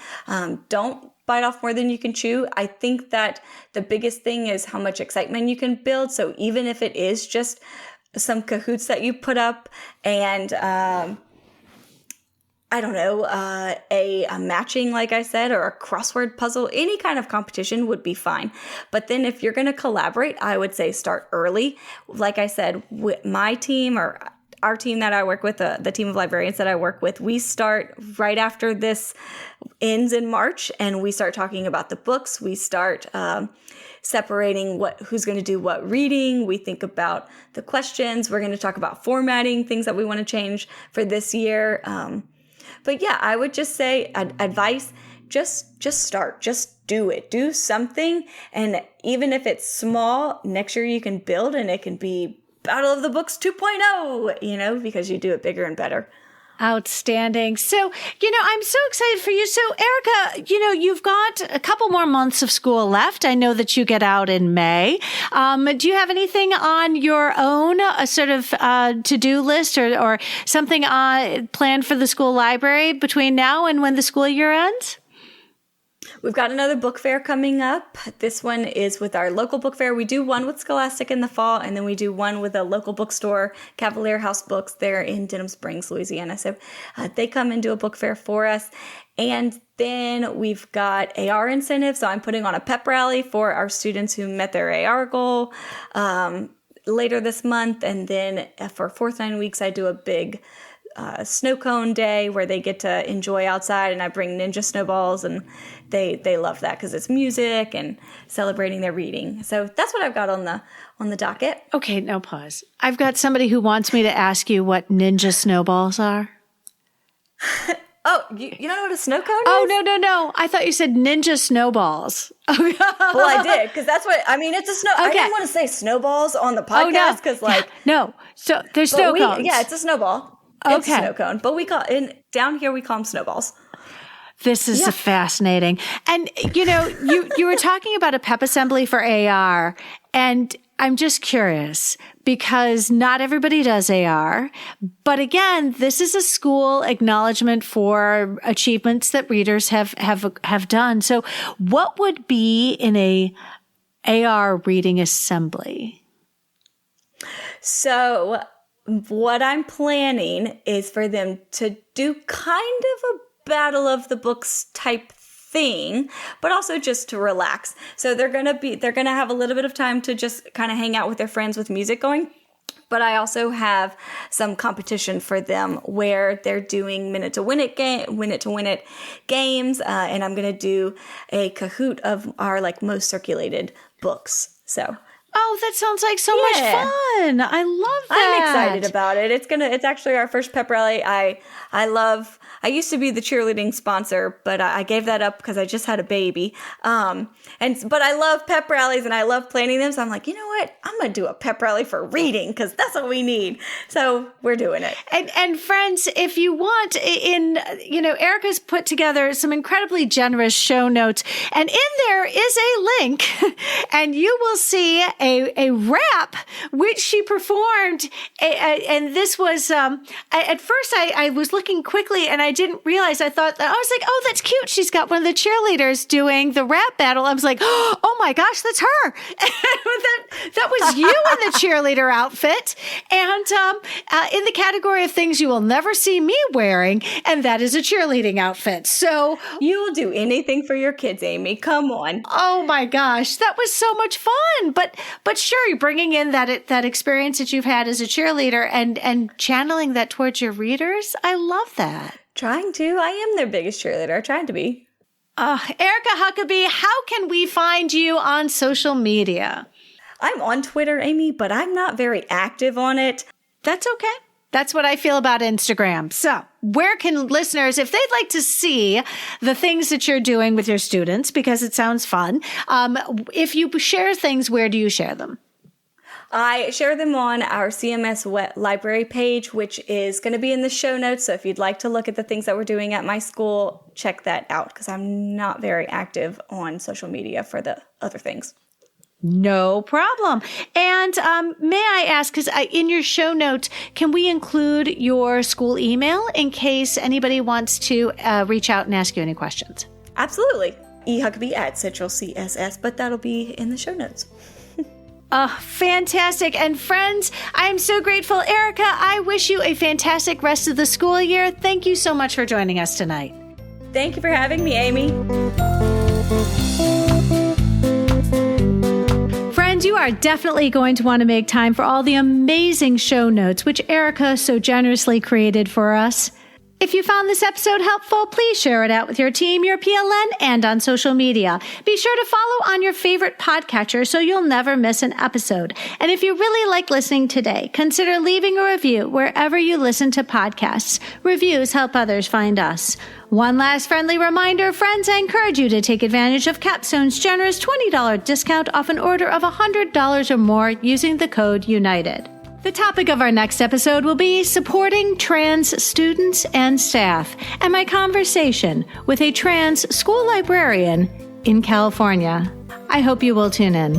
Don't bite off more than you can chew. I think that the biggest thing is how much excitement you can build. So even if it is just some Kahoots that you put up and I don't know, a matching, like I said, or a crossword puzzle, any kind of competition would be fine. But then if you're going to collaborate, I would say start early. Like I said, with my team or our team that I work with, the team of librarians that I work with, we start right after this ends in March and we start talking about the books. We start separating who's going to do what reading. We think about the questions. We're going to talk about formatting, things that we want to change for this year. But yeah, I would just say advice, just start, just do it, do something. And even if it's small, next year you can build and it can be Battle of the Books 2.0, because you do it bigger and better. Outstanding. So, I'm so excited for you. So, Erica, you've got a couple more months of school left. I know that you get out in May. Do you have anything on your own, a sort of to-do list or something planned for the school library between now and when the school year ends? We've got another book fair coming up. This one is with our local book fair. We do one with Scholastic in the fall, and then we do one with a local bookstore, Cavalier House Books, there in Denham Springs, Louisiana. So they come and do a book fair for us. And then we've got AR incentives. So I'm putting on a pep rally for our students who met their AR goal later this month. And then for 4th 9 weeks, I do a big snow cone day where they get to enjoy outside, and I bring ninja snowballs, and they love that because it's music and celebrating their reading. So that's what I've got on the docket. Okay, now pause. I've got somebody who wants me to ask you what ninja snowballs are. Oh, you don't know what a snow cone is? Oh, no. I thought you said ninja snowballs. Well, I did, because that's what, I mean, it's a snow. Okay. I didn't want to say snowballs on the podcast because No, so there's snow cones. Yeah, it's a snowball. Okay. It's a snow cone, but down here we call them snowballs. This is fascinating. And, you were talking about a pep assembly for AR, and I'm just curious because not everybody does AR. But again, this is a school acknowledgement for achievements that readers have done. So what would be in a AR reading assembly? So what I'm planning is for them to do kind of a battle of the books type thing, but also just to relax. So they're going to have a little bit of time to just kind of hang out with their friends with music going. But I also have some competition for them where they're doing minute to win it games, and I'm going to do a Kahoot of our most circulated books. So. Oh, that sounds like so much fun. I love that. I'm excited about it. It's actually our first pep rally. I used to be the cheerleading sponsor, but I gave that up because I just had a baby. But I love pep rallies and I love planning them. So I'm like, you know what? I'm going to do a pep rally for reading because that's what we need. So we're doing it. And friends, if you want, Erica's put together some incredibly generous show notes, and in there is a link, and you will see a rap which she performed, and this was at first I was looking quickly and I didn't realize. I was like, oh, that's cute. She's got one of the cheerleaders doing the rap battle. I was like, oh my gosh, that's her. that was you in the cheerleader outfit, and in the category of things you will never see me wearing, and that is a cheerleading outfit. So you will do anything for your kids, Amy. Come on. Oh my gosh, that was so much fun. But sure, you're bringing in that experience that you've had as a cheerleader and channeling that towards your readers. I love that. Trying to. I am their biggest cheerleader. Trying to be. Erica Huckaby, how can we find you on social media? I'm on Twitter, Amy, but I'm not very active on it. That's okay. That's what I feel about Instagram. So where can listeners, if they'd like to see the things that you're doing with your students, because it sounds fun, if you share things, where do you share them? I share them on our CMS Wet Library page, which is going to be in the show notes. So if you'd like to look at the things that we're doing at my school, check that out because I'm not very active on social media for the other things. No problem. And may I ask, because in your show notes, can we include your school email in case anybody wants to reach out and ask you any questions? Absolutely. ehuckaby@centralcss, but that'll be in the show notes. Fantastic. And friends, I am so grateful. Erica, I wish you a fantastic rest of the school year. Thank you so much for joining us tonight. Thank you for having me, Amy. Friends, you are definitely going to want to make time for all the amazing show notes which Erica so generously created for us. If you found this episode helpful, please share it out with your team, your PLN, and on social media. Be sure to follow on your favorite podcatcher so you'll never miss an episode. And if you really like listening today, consider leaving a review wherever you listen to podcasts. Reviews help others find us. One last friendly reminder, friends, I encourage you to take advantage of Capstone's generous $20 discount off an order of $100 or more using the code UNITED. The topic of our next episode will be supporting trans students and staff, and my conversation with a trans school librarian in California. I hope you will tune in.